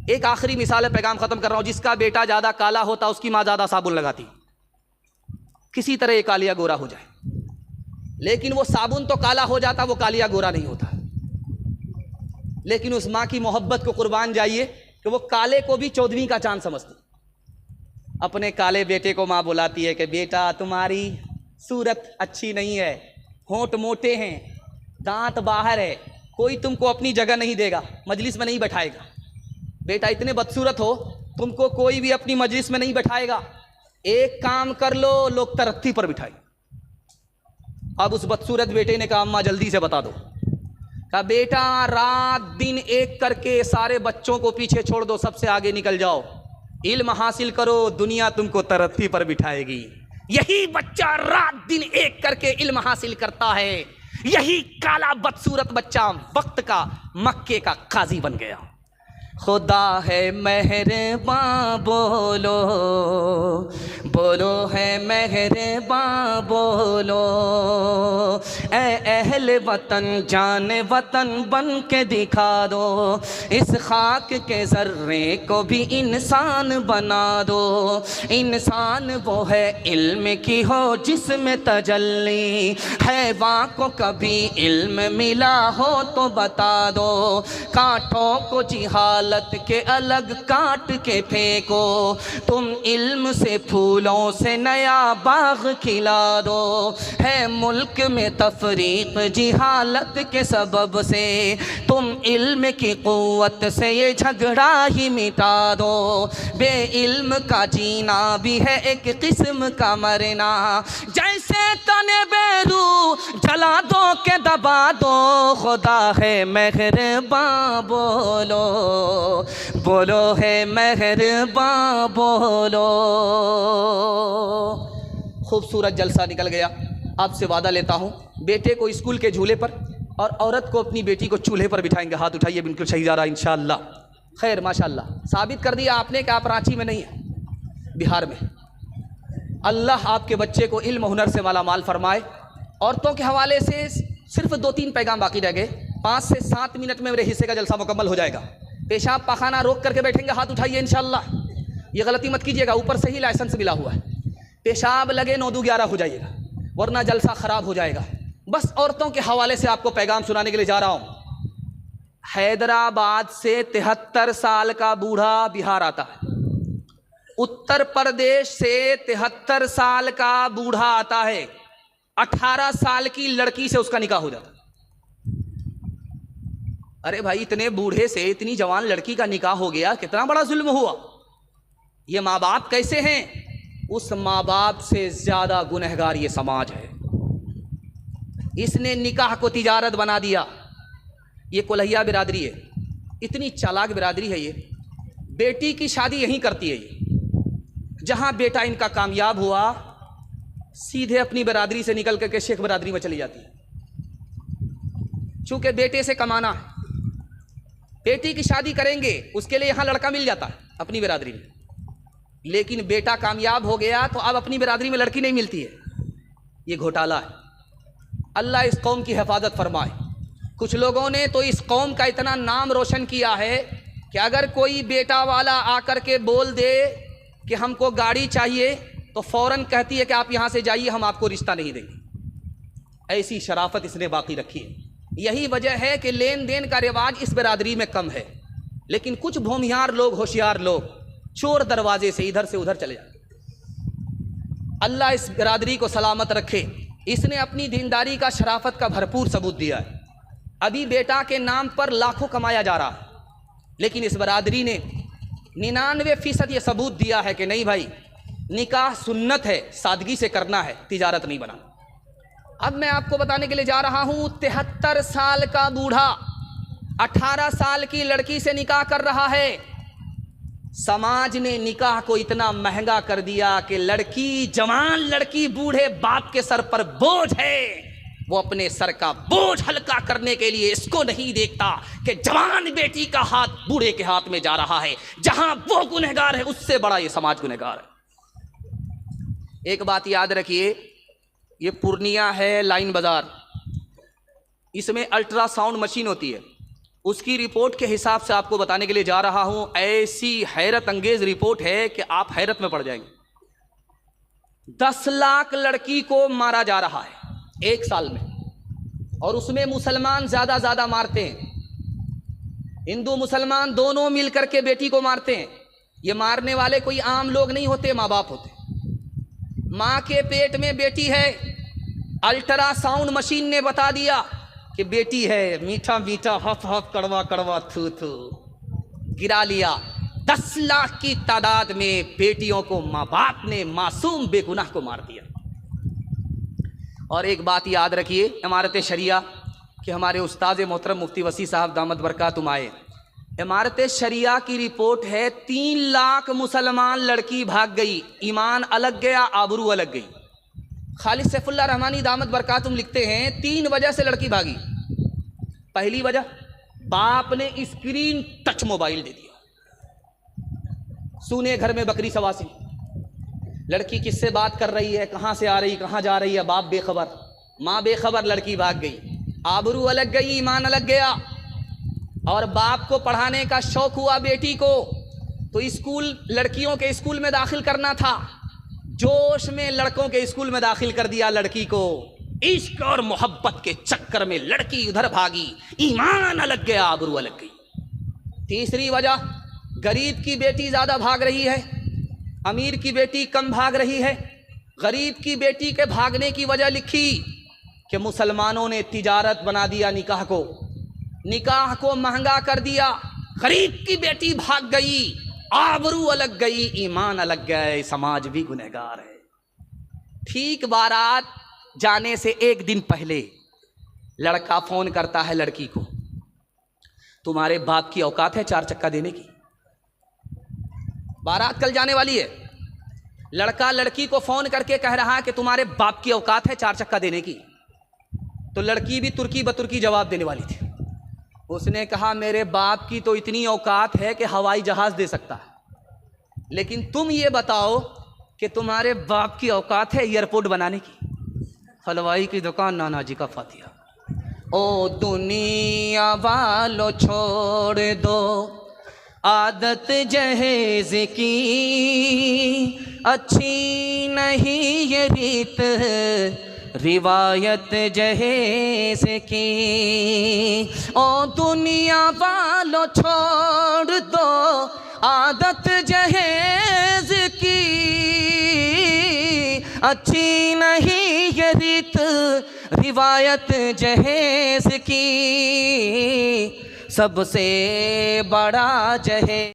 एक आखिरी मिसाल है, पैगाम खत्म कर रहा हूं। जिसका बेटा ज्यादा काला होता उसकी मां ज्यादा साबुन लगाती, किसी तरह ये कालिया गोरा हो जाए, लेकिन वो साबुन तो काला हो जाता, वो कालिया गोरा नहीं होता। लेकिन उस मां की मोहब्बत को कुर्बान जाइए कि वो काले को भी 14वीं का चांद समझती। अपने काले बेटे को मां बुलाती है कि बेटा तुम्हारी सूरत अच्छी नहीं है, होंठ मोटे हैं, दांत बाहर है, कोई तुमको अपनी जगह नहीं देगा, मजलिस में नहीं बैठाएगा। बेटा इतने बदसूरत हो, तुमको कोई भी अपनी मजलिस में नहीं बैठाएगा, एक काम कर लो, लोग तरक्की पर बिठाए। अब उस बदसूरत बेटे ने कहा अम्मा जल्दी से बता दो। कहा बेटा रात दिन एक करके सारे बच्चों को पीछे छोड़ दो, सबसे आगे निकल जाओ, इल्म हासिल करो, दुनिया तुमको तरक्की पर बिठाएगी। यही बच्चा रात दिन एक करके इल्म हासिल करता है, यही काला बदसूरत बच्चा वक्त का मक्के का काजी बन गया। खुदा है मेहरबान बोलो, बोलो है मेहरबान बोलो, ए अहले वतन जान वतन बन के दिखा दो, इस खाक के ज़र्रे को भी इंसान बना दो। इंसान वो है इल्म की हो जिसमें तजल्ली, हैवान को कभी इल्म मिला हो तो बता दो, कांटों को जिहालत के अलग काट के फेंको, तुम इल्म से फूलों से नया बाग खिला दो। है मुल्क में तफरीक जिहालत के सबब से, तुम इल्म की क़ुव्वत से ये झगड़ा ही मिटा दो। बे इल्म का जीना भी है एक किस्म का मरना, जैसे तने बेरू जला दो के दबा दो। खुदा है मेहरबान बोलो, बोलो है मेहरबान बोलो। खूबसूरत जलसा निकल गया। आपसे वादा लेता हूँ, बेटे को स्कूल के झूले पर और औरत को अपनी बेटी को चूल्हे पर बिठाएंगे। हाथ उठाइए, बिल्कुल सही जा रहा है इंशाअल्लाह। खैर माशाअल्लाह, साबित कर दिया आपने कि आप रांची में नहीं हैं, बिहार में। अल्लाह आपके बच्चे को इल्म हुनर से माला माल फरमाए। औरतों के हवाले से सिर्फ 2-3 पैगाम बाकी रह गए, 5 से 7 मिनट में मेरे हिस्से का जलसा मुकम्मल हो जाएगा। पेशाब पाखाना रोक करके बैठेंगे, हाथ उठाइए इंशाअल्लाह। ये गलती मत कीजिएगा, ऊपर से ही लाइसेंस मिला हुआ है। पेशाब लगे 9-2-11 हो जाइएगा, वरना जलसा खराब हो जाएगा। बस औरतों के हवाले से आपको पैगाम सुनाने के लिए जा रहा हूं। हैदराबाद से 73 साल का बूढ़ा बिहार आता है, उत्तर प्रदेश से 73 साल का बूढ़ा आता है, 18 साल की लड़की से उसका निकाह हो जाता है। अरे भाई, इतने बूढ़े से इतनी जवान लड़की का निकाह हो गया, कितना बड़ा जुल्म हुआ। ये माँ बाप कैसे हैं? उस माँ बाप से ज्यादा गुनहगार ये समाज है। इसने निकाह को तिजारत बना दिया। ये कोल्हिया बिरादरी है, इतनी चालाक बिरादरी है ये। बेटी की शादी यहीं करती है ये। जहां बेटा इनका कामयाब हुआ, सीधे अपनी बिरादरी से निकल करके शेख बिरादरी में चली जाती है। चूंकि बेटे से कमाना है, बेटी की शादी करेंगे, उसके लिए यहां लड़का मिल जाता है अपनी बिरादरी में। लेकिन बेटा कामयाब हो गया तो अब अपनी बिरादरी में लड़की नहीं मिलती है। ये घोटाला है। अल्लाह इस कौम की हिफाजत फरमाए। कुछ लोगों ने तो इस कौम का इतना नाम रोशन किया है कि अगर कोई बेटा वाला आकर के बोल दे कि हमको गाड़ी चाहिए, तो फौरन कहती है कि आप यहां से जाइए, हम आपको रिश्ता नहीं देंगे। ऐसी शराफत इसने बाकी रखी है। यही वजह है कि लेन देन का रिवाज इस बिरादरी में कम है। लेकिन कुछ भूमिहार लोग, होशियार लोग, चोर दरवाजे से इधर से उधर चले जाते। अल्लाह इस बिरादरी को सलामत रखे। इसने अपनी दीनदारी का, शराफत का भरपूर सबूत दिया है। अभी बेटा के नाम पर लाखों कमाया जा रहा है, लेकिन इस बिरादरी ने 99% ये सबूत दिया है कि नहीं भाई, निकाह सुन्नत है, सादगी से करना है, तिजारत नहीं बना। अब मैं आपको बताने के लिए जा रहा हूं, 73 साल का बूढ़ा 18 साल की लड़की से निकाह कर रहा है। समाज ने निकाह को इतना महंगा कर दिया कि लड़की, जवान लड़की, बूढ़े बाप के सर पर बोझ है। वो अपने सर का बोझ हल्का करने के लिए इसको नहीं देखता कि जवान बेटी का हाथ बूढ़े के हाथ में जा रहा है। जहां वो गुनहगार है, उससे बड़ा ये समाज गुनहगार है। एक बात याद रखिए, ये पूर्णिया है लाइन बाजार, इसमें अल्ट्रासाउंड मशीन होती है। उसकी रिपोर्ट के हिसाब से आपको बताने के लिए जा रहा हूं। ऐसी हैरत अंगेज रिपोर्ट है कि आप हैरत में पड़ जाएंगे। 10 लाख लड़की को मारा जा रहा है 1 साल में, और उसमें मुसलमान ज्यादा मारते हैं। हिंदू मुसलमान दोनों मिलकर के बेटी को मारते हैं। ये मारने वाले कोई आम लोग नहीं होते, माँ बाप होते। माँ के पेट में बेटी है, अल्ट्रासाउंड मशीन ने बता दिया कि बेटी है, मीठा मीठा हफ हफ कड़वा कड़वा थू थू, गिरा लिया। 10 लाख की तादाद में बेटियों को माँ बाप ने, मासूम बेगुनाह को मार दिया। और एक बात याद रखिए, इमारत शरिया कि हमारे उस्ताद मोहतरम मुफ्ती वसी साहब दामद बरकातुम आए, इमारत शरिया की रिपोर्ट है 3 लाख मुसलमान लड़की भाग गई, ईमान अलग गया, आबरू अलग गई। खालिद सैफुल्लाह रहमानी दामद बरकातुम लिखते हैं 3 वजह से लड़की भागी। पहली वजह, बाप ने स्क्रीन टच मोबाइल दे दिया, सुने घर में बकरी सवासी, लड़की किससे बात कर रही है, कहां से आ रही, कहां जा रही है, बाप बेखबर, माँ बेखबर, लड़की भाग गई। आबरू अलग गई, ईमान अलग गया। और बाप को पढ़ाने का शौक हुआ बेटी को, तो स्कूल, लड़कियों के स्कूल में दाखिल करना था, जोश में लड़कों के स्कूल में दाखिल कर दिया लड़की को। इश्क और मोहब्बत के चक्कर में लड़की उधर भागी, ईमान अलग गया, आबरू अलग गई। तीसरी वजह, गरीब की बेटी ज्यादा भाग रही है, अमीर की बेटी कम भाग रही है। गरीब की बेटी के भागने की वजह लिखी कि मुसलमानों ने तिजारत बना दिया निकाह को महंगा कर दिया। गरीब की बेटी भाग गई, आबरू अलग गई, ईमान अलग गए, समाज भी गुनहगार है। ठीक बारात जाने से 1 दिन पहले लड़का फोन करता है लड़की को, तुम्हारे बाप की औकात है 4 चक्का देने की, बारात कल जाने वाली है। लड़का लड़की को फोन करके कह रहा है कि तुम्हारे बाप की औकात है 4 चक्का देने की। तो लड़की भी तुर्की बतुर्की जवाब देने वाली थी। उसने कहा मेरे बाप की तो इतनी औकात है कि हवाई जहाज दे सकता है, लेकिन तुम ये बताओ कि तुम्हारे बाप की औकात है एयरपोर्ट बनाने की। हलवाई की दुकान, नाना जी का फातिहा। ओ दुनिया वालों छोड़ दो आदत जहेज की, अच्छी नहीं ये रीत रिवायत जहेज की। ओ दुनिया वालों छोड़ दो आदत जहेज की, अच्छी नहीं ये रीत रिवायत जहेज की। सबसे बड़ा जहेज